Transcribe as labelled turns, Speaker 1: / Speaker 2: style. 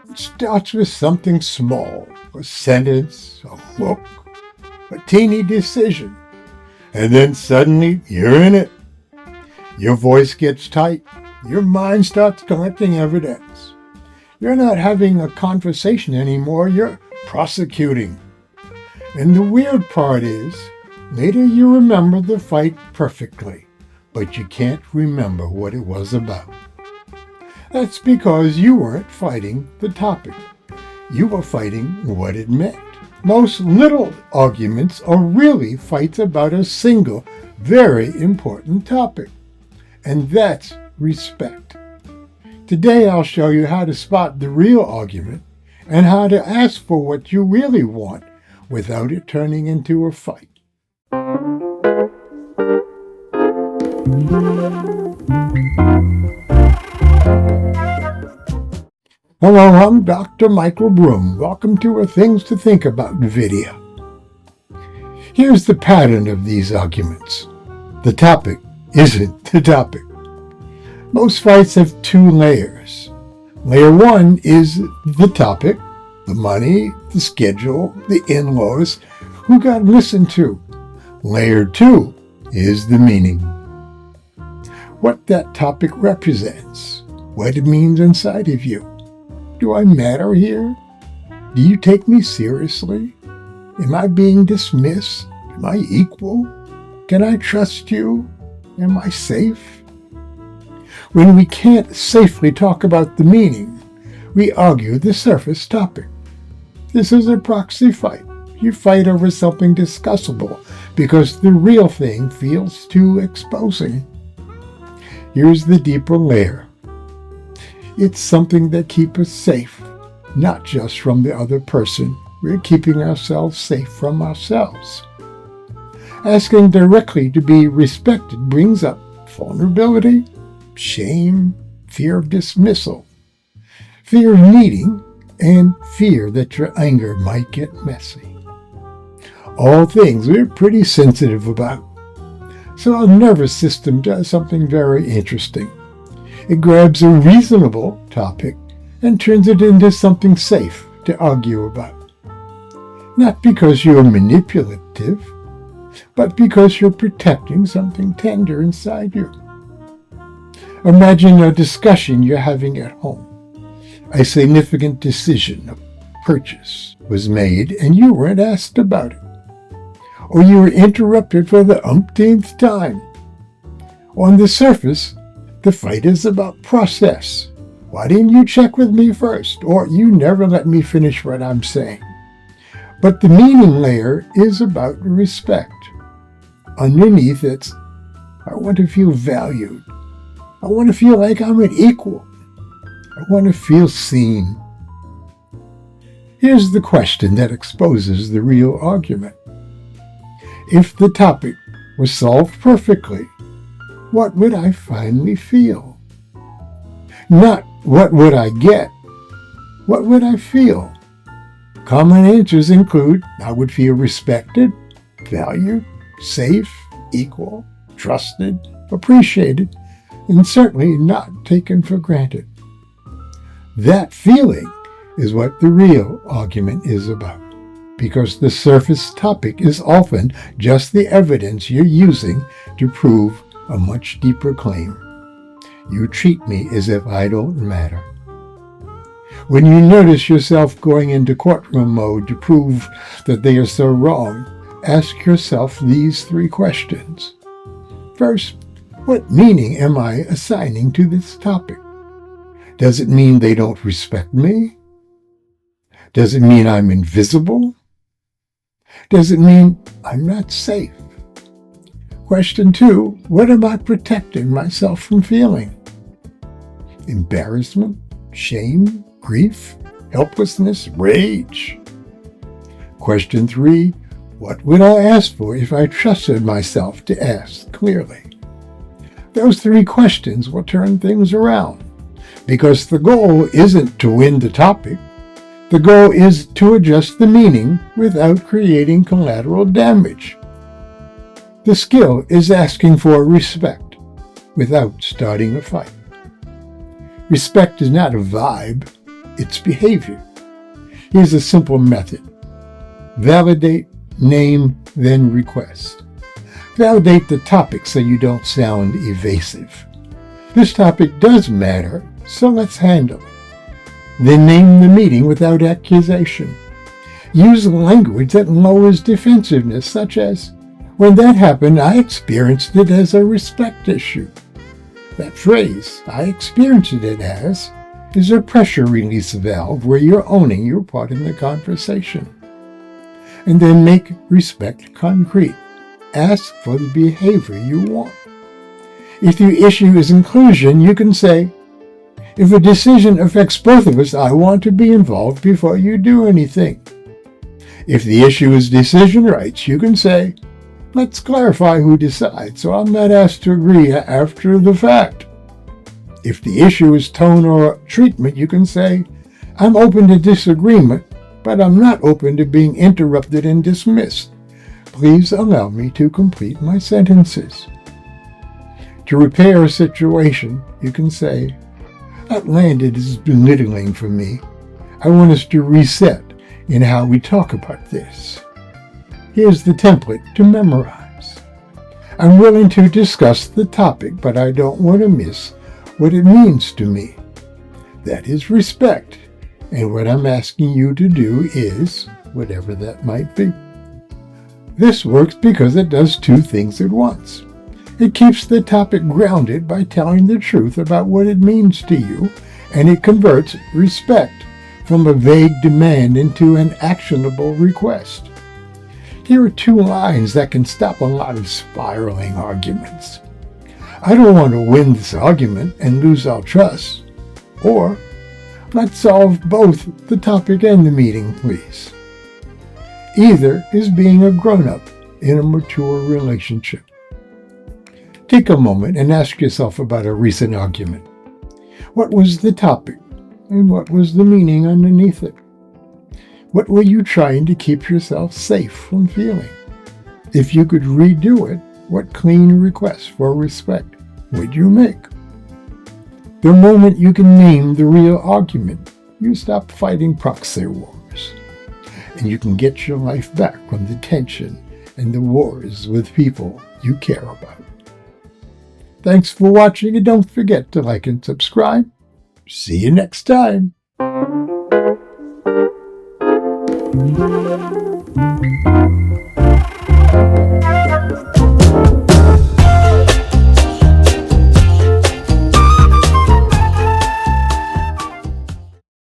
Speaker 1: It starts with something small, a sentence, a look, a teeny decision, and then suddenly you're in it. Your voice gets tight. Your mind starts collecting evidence. You're not having a conversation anymore, you're prosecuting. And the weird part is, later you remember the fight perfectly, but you can't remember what it was about. That's because you weren't fighting the topic. You were fighting what it meant. Most little arguments are really fights about a single, very important topic. And that's respect. Today I'll show you how to spot the real argument and how to ask for what you really want without it turning into a fight. Hello, I'm Dr. Michael Broom. Welcome to a Things to Think About video. Here's the pattern of these arguments. The topic isn't the topic. Most fights have two layers. Layer one is the topic, the money, the schedule, the in-laws, who got listened to. Layer two is the meaning. What that topic represents, what it means inside of you. Do I matter here? Do you take me seriously? Am I being dismissed? Am I equal? Can I trust you? Am I safe? When we can't safely talk about the meaning, we argue the surface topic. This is a proxy fight. You fight over something discussable because the real thing feels too exposing. Here's the deeper layer. It's something that keeps us safe, not just from the other person. We're keeping ourselves safe from ourselves. Asking directly to be respected brings up vulnerability, shame, fear of dismissal, fear of needing, and fear that your anger might get messy. All things we're pretty sensitive about. So our nervous system does something very interesting. It grabs a reasonable topic and turns it into something safe to argue about. Not because you're manipulative, but because you're protecting something tender inside you. Imagine a discussion you're having at home. A significant decision, a purchase, was made and you weren't asked about it. Or you were interrupted for the umpteenth time. On the surface, the fight is about process. Why didn't you check with me first? Or you never let me finish what I'm saying. But the meaning layer is about respect. Underneath it's, I want to feel valued. I want to feel like I'm an equal. I want to feel seen. Here's the question that exposes the real argument. If the topic was solved perfectly, what would I finally feel? Not what would I get, what would I feel? Common answers include, I would feel respected, valued, safe, equal, trusted, appreciated, and certainly not taken for granted. That feeling is what the real argument is about, because the surface topic is often just the evidence you're using to prove a much deeper claim. You treat me as if I don't matter. When you notice yourself going into courtroom mode to prove that they are so wrong, ask yourself these three questions. First, what meaning am I assigning to this topic? Does it mean they don't respect me? Does it mean I'm invisible? Does it mean I'm not safe? Question two, what am I protecting myself from feeling? Embarrassment, shame, grief, helplessness, rage. Question three, what would I ask for if I trusted myself to ask clearly? Those three questions will turn things around, because the goal isn't to win the topic. The goal is to adjust the meaning without creating collateral damage. The skill is asking for respect without starting a fight. Respect is not a vibe. its behavior. Here's a simple method. Validate, name, then request. Validate the topic so you don't sound evasive. This topic does matter, so let's handle it. Then name the meeting without accusation. Use language that lowers defensiveness, such as, "When that happened, I experienced it as a respect issue." That phrase, "I experienced it as," is a pressure release valve where you're owning your part in the conversation. And then make respect concrete. Ask for the behavior you want. If the issue is inclusion, you can say, "If a decision affects both of us, I want to be involved before you do anything." If the issue is decision rights, you can say, "Let's clarify who decides, so I'm not asked to agree after the fact." If the issue is tone or treatment, you can say, "I'm open to disagreement, but I'm not open to being interrupted and dismissed. Please allow me to complete my sentences." To repair a situation, you can say, "That landed is belittling for me. I want us to reset in how we talk about this. Here's the template to memorize. I'm willing to discuss the topic, but I don't want to miss what it means to me. That is respect, and what I'm asking you to do is whatever that might be." This works because it does two things at once. It keeps the topic grounded by telling the truth about what it means to you, and it converts respect from a vague demand into an actionable request. Here are two lines that can stop a lot of spiraling arguments. "I don't want to win this argument and lose our trust," or "Let's solve both the topic and the meeting, please." Either is being a grown-up in a mature relationship. Take a moment and ask yourself about a recent argument. What was the topic, and what was the meaning underneath it? What were you trying to keep yourself safe from feeling? If you could redo it, what clean requests for respect would you make? The moment you can name the real argument, you stop fighting proxy wars, and you can get your life back from the tension and the wars with people you care about. Thanks for watching, and don't forget to like and subscribe. See you next time.